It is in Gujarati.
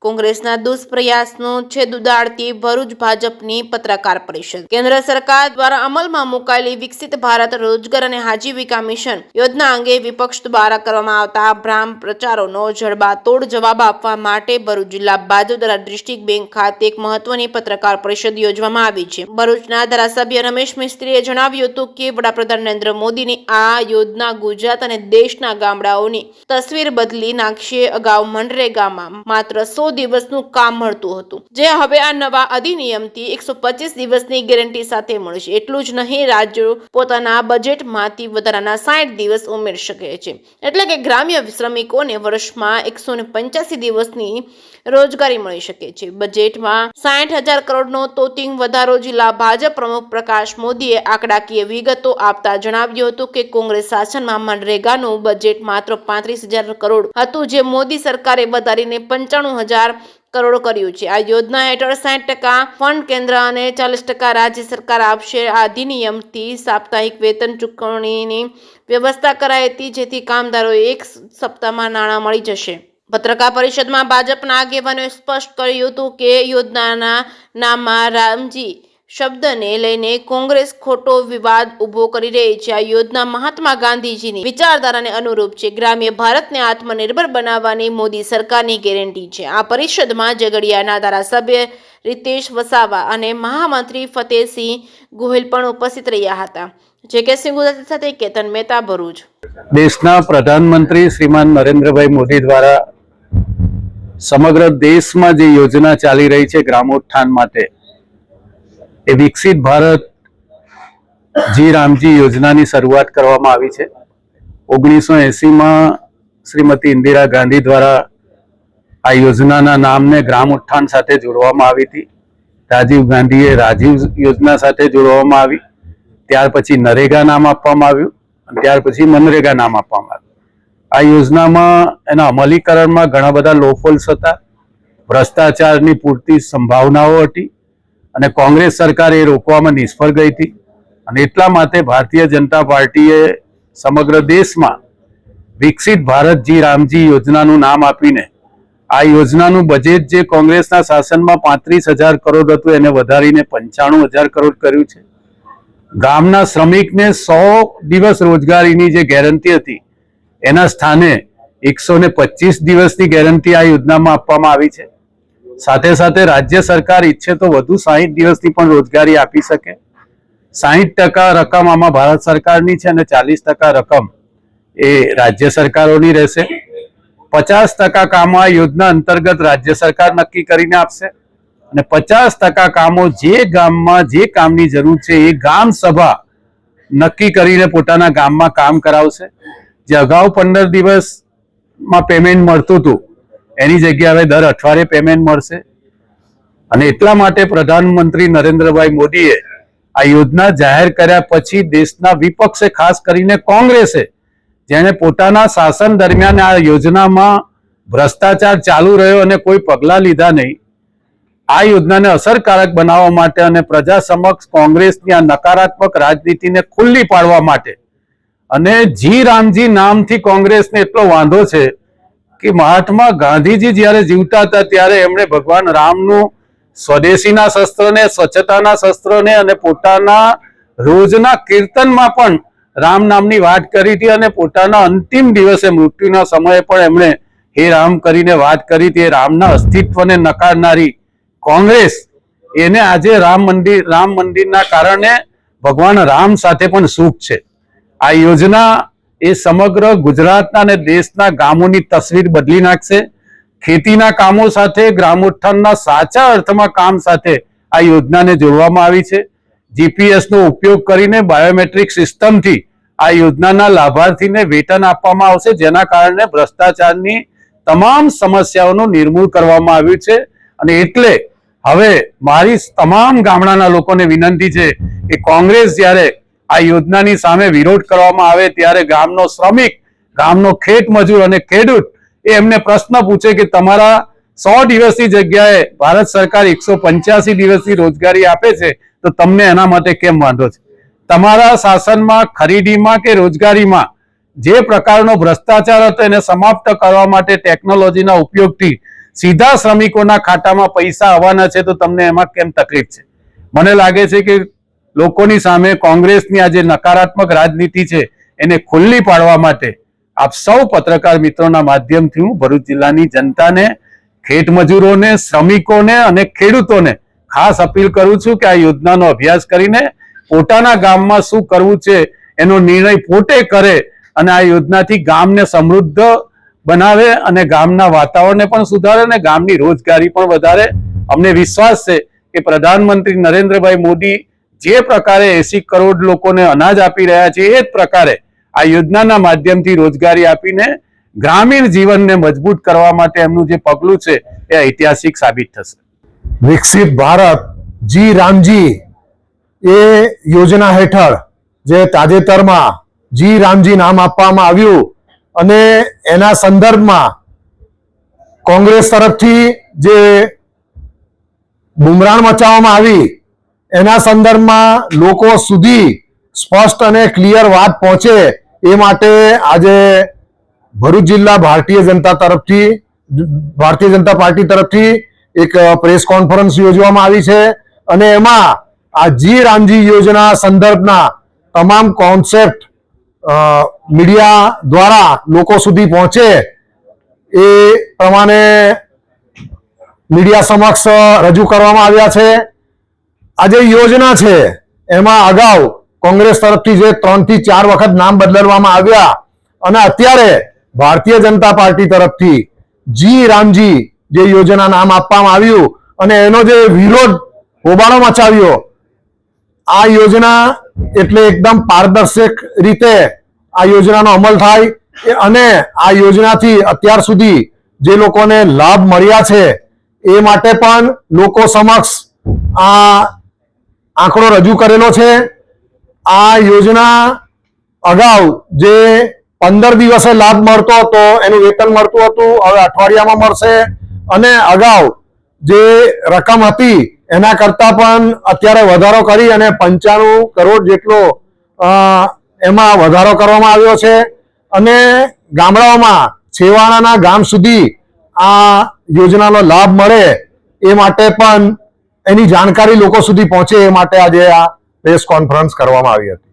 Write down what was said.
કોંગ્રેસના દુષ્પ્રયાસનો છેદ ઉડાડતી ભરૂચ ભાજપની પત્રકાર પરિષદ। કેન્દ્ર સરકાર દ્વારા અમલમાં મુકાયેલી વિકસિત ભારત રોજગાર અને આજીવિકા મિશન યોજના અંગે વિપક્ષ દ્વારા કરવામાં આવતા ભ્રામ પ્રચારોનો જડબાતોડ જવાબ આપવા માટે ભરૂચ જિલ્લા ભાજપ દ્વારા ડિસ્ટ્રિક્ટ બેંક ખાતે એક મહત્વની પત્રકાર પરિષદ યોજવામાં આવી છે। ભરૂચના ધારાસભ્ય રમેશ મિસ્ત્રીએ જણાવ્યું હતું કે વડાપ્રધાન નરેન્દ્ર મોદીની આ યોજના ગુજરાત અને દેશના ગામડાઓની તસવીર બદલી નાખશે। અગાઉ મનરેગામાં માત્ર 100 દિવસનું કામ મળતું હતું, જે હવે આ નવા અધિનિયમથી 125 દિવસની ગેરંટી સાથે મળશે। એટલું જ નહીં, રાજ્યો પોતાના બજેટમાંથી વધારાના 60 દિવસ ઉમેરી શકે છે, એટલે કે ગ્રામ્ય શ્રમિકોને વર્ષમાં 185 દિવસની રોજગારી મળી શકે છે। બજેટમાં 60,000 કરોડનો તોતિંગ વધારો જિલ્લા ભાજપ પ્રમુખ પ્રકાશ મોદીએ આંકડાકીય વિગતો આપતા જણાવ્યું હતું કે કોંગ્રેસ શાસનમાં મનરેગાનું બજેટ માત્ર 35,000 કરોડ હતું, જે મોદી સરકારે વધારીને 95,000 કરોડ કર્યું છે। આ યોજના હેઠળ 60% ફંડ કેન્દ્ર અને 40% રાજ્ય સરકાર આપશે। આ અધિનિયમથી સાપ્તાહિક વેતન ચૂકવણીની વ્યવસ્થા કરાઈ હતી, જેથી કામદારોએ એક સપ્તાહમાં નાણાં મળી જશે। પત્રકાર પરિષદમાં ભાજપના આગેવાનોએ સ્પષ્ટ કર્યું હતું કે યોજનાના નામમાં રામજી શબ્દને લઈને કોંગ્રેસ ખોટો વિવાદ ઉભો કરી રહી છે। આ યોજના મહાત્મા ગાંધીજીની વિચારધારાને અનુરૂપ છે। ગ્રામ્ય ભારતને આત્મનિર્ભર બનાવવાની મોદી સરકારની ગેરંટી છે। આ પરિષદમાં ઝઘડિયાના ધારાસભ્ય રીતેશ વસાવા અને મહામંત્રી ફતેહસિંહ ગોહિલ પણ ઉપસ્થિત રહ્યા હતા। જે.કે. સિંહ ગુજરાતી સાથે કેતન મહેતા, ભરૂચ। દેશના પ્રધાનમંત્રી શ્રીમાન નરેન્દ્રભાઈ મોદી દ્વારા સમગ્ર દેશમાં જે યોજના ચાલી રહી છે ગ્રામોત્થાન માટે, એ વિકસિત ભારત જી રામજી યોજનાની શરૂઆત કરવામાં આવી છે। 1980માં શ્રીમતી ઇન્દિરા ગાંધી દ્વારા આ યોજનાના નામને ગ્રામ ઉત્થાન સાથે જોડવામાં આવી હતી। રાજીવ ગાંધીએ રાજીવ યોજના સાથે જોડવામાં આવી, ત્યાર પછી નરેગા નામ આપવામાં આવ્યું, ત્યાર પછી મનરેગા નામ આપવામાં આવ્યું। આ યોજનામાં એના અમલીકરણમાં ઘણા બધા લોફોલ્સ હતા, ભ્રષ્ટાચારની પૂરતી સંભાવનાઓ હતી અને કોંગ્રેસ સરકાર એ રોકવામાં નિષ્ફળ ગઈ હતી। અને એટલા માટે ભારતીય જનતા પાર્ટીએ સમગ્ર દેશમાં વિકસિત ભારત જી રામજી યોજનાનું નામ આપીને આ યોજનાનું બજેટ જે કોંગ્રેસના શાસનમાં 35,000 કરોડ હતું એને વધારીને 95,000 કરોડ કર્યું છે। ગામના શ્રમિકને 100 દિવસ રોજગારીની જે ગેરંટી હતી એના સ્થાને 125 દિવસની ગેરંટી આ યોજનામાં આપવામાં આવી છે। સાથે સાથે રાજ્ય સરકાર ઈચ્છે તો વધુ 60 દિવસની પણ રોજગારી આપી શકે। 60% રકમ આમાં ભારત સરકારની છે અને 40% રકમ એ રાજ્ય સરકારોની રહેશે। 50% કામો આ યોજના અંતર્ગત રાજ્ય સરકાર નક્કી કરીને આપશે અને 50% કામો જે ગામમાં જે કામની જરૂર છે એ ગામ સભા નક્કી કરીને પોતાના ગામમાં કામ કરાવશે। જે અગાઉ 15 દિવસમાં પેમેન્ટ મળતું હતું એની જગ્યાએ હવે દર અઠવાડિયે પેમેન્ટ મળશે। અને એટલા માટે પ્રધાનમંત્રી નરેન્દ્રભાઈ મોદીએ આ યોજના જાહેર કર્યા પછી દેશના વિપક્ષે, ખાસ કરીને કોંગ્રેસે, જેણે પોતાના શાસન દરમિયાન આ યોજનામાં ભ્રષ્ટાચાર ચાલુ રહ્યો અને કોઈ પગલાં લીધા નહીં, આ યોજનાને અસરકારક બનાવવા માટે અને પ્રજા સમક્ષ કોંગ્રેસની આ નકારાત્મક રાજનીતિને ખુલ્લી પાડવા માટે અને જી રામજી નામથી કોંગ્રેસને એટલો વાંધો છે કે મહાત્મા ગાંધીજી જ્યારે જીવતા હતા ત્યારે એમણે ભગવાન રામનું સ્વદેશીના શસ્ત્રને, સ્વચ્છતાના શસ્ત્રને અને પોતાના રોજના કીર્તનમાં પણ રામ નામની વાત કરી હતી અને પોતાના અંતિમ દિવસે મૃત્યુના સમયે પણ એમણે હે રામ કરીને વાત કરી હતી। રામના અસ્તિત્વને નકારનારી કોંગ્રેસ એને આજે રામ મંદિરના કારણે ભગવાન રામ સાથે પણ સુખ છે। આ યોજના એ સમગ્ર ગુજરાતના અને દેશના ગામોની તસવીર બદલી નાખશે। ખેતીના કામો સાથે ગ્રામોત્થાનના સાચા અર્થમાં કામ સાથે આ યોજનાને જોડવામાં આવી છે। જીપીએસનો ઉપયોગ કરીને બાયોમેટ્રિક સિસ્ટમથી આ યોજનાના લાભાર્થીને વેતન આપવામાં આવશે, જેના કારણે ભ્રષ્ટાચારની તમામ સમસ્યાઓનું નિર્મૂળ કરવામાં આવ્યું છે। અને એટલે હવે મારી તમામ ગામડાના લોકોને વિનંતી છે કે કોંગ્રેસ જ્યારે આ યોજનાની સામે વિરોધ કરવામાં આવે ત્યારે ગામનો શ્રમિક, ગામનો ખેત મજૂર અને ખેડૂત એમને પ્રશ્ન પૂછે કે તમારા 100 દિવસની જગ્યાએ ભારત સરકાર 185 દિવસની રોજગારી આપે છે તો તમને એના માટે કેમ વાંધો છે? તમારા શાસનમાં ખરીદીમાં કે રોજગારીમાં જે પ્રકારનો ભ્રષ્ટાચાર હતો એને સમાપ્ત કરવા માટે ટેકનોલોજીના ઉપયોગથી સીધા શ્રમિકોના ખાતામાં પૈસા આવવાના છે, તો તમને એમાં કેમ તકલીફ છે? મને લાગે છે કે લોકોની સામે કોંગ્રેસની આ જે નકારાત્મક રાજનીતિ છે એને ખુલ્લી પાડવા માટે આપ સૌ પત્રકાર મિત્રોના માધ્યમથી હું ભરૂચ જિલ્લાની જનતાને, ખેતમજૂરોને, શ્રમિકોને અને ખેડૂતોને ખાસ અપીલ કરું છું કે આ યોજનાનો અભ્યાસ કરીને પોતાના ગામમાં શું કરવું છે એનો નિર્ણય પોતે કરે અને આ યોજનાથી ગામને સમૃદ્ધ બનાવે અને ગામના વાતાવરણને પણ સુધારે અને ગામની રોજગારી પણ વધારે. અમને વિશ્વાસ છે કે પ્રધાનમંત્રી નરેન્દ્રભાઈ મોદી જે પ્રકારે 80 કરોડ લોકોને અનાજ આપી રહ્યા છે એ જ પ્રકારે આ યોજનાના માધ્યમથી રોજગારી આપીને ગ્રામીણ જીવનને મજબૂત કરવા માટે એમનું જે પગલું છે એ ઐતિહાસિક સાબિત થશે. વિકસિત ભારત જી રામજી એ યોજના હેઠળ જે તાજેતરમાં જી રામજી નામ આપવામાં આવ્યું અને એના સંદર્ભમાં કોંગ્રેસ તરફથી જે બુમરાણ મચાવવામાં આવી એના સંદર્ભમાં લોકો સુધી સ્પષ્ટ અને ક્લિયર વાત પહોંચે એ માટે આજે ભરૂચ જિલ્લા ભારતીય જનતા પાર્ટી તરફથી એક પ્રેસ કોન્ફરન્સ યોજવામાં આવી છે અને એમાં આ જી રામજી યોજના સંદર્ભના તમામ કોન્સેપ્ટ મીડિયા દ્વારા લોકો સુધી પહોંચે એ પ્રમાણે મીડિયા સમક્ષ રજૂ કરવામાં આવ્યા છે. આ જે યોજના છે એમાં અગાઉ કોંગ્રેસ તરફથી જે 3 થી 4 વખત નામ બદલવામાં આવ્યા અને અત્યારે ભારતીય જનતા પાર્ટી તરફથી જી રામજી જે યોજના નામ આપવામાં આવ્યું અને એનો જે વિરોધ હોબાળો મચાવ્યો. આ યોજના એટલે એકદમ પારદર્શક રીતે આ યોજનાનો અમલ થાય અને આ યોજનાથી અત્યાર સુધી જે લોકોને લાભ મળ્યા છે એ માટે પણ લોકો સમક્ષ આ આંકડો રજૂ કરેલો છે. આ યોજના અગાઉ જે 15 દિવસે લાભ મળતો હતો એનું વેતન મળતું હતું, હવે અઠવાડિયામાં મળશે અને અગાઉ જે રકમ હતી એના કરતા પણ અત્યારે વધારો કરી અને 95 કરોડ જેટલો એમાં વધારો કરવામાં આવ્યો છે અને ગામડાઓમાં છેવાડાના ગામ સુધી આ યોજનાનો લાભ મળે એ માટે પણ એની જાણકારી લોકો સુધી પહોંચે એ માટે આજે આ પ્રેસ કોન્ફરન્સ કરવામાં આવી હતી.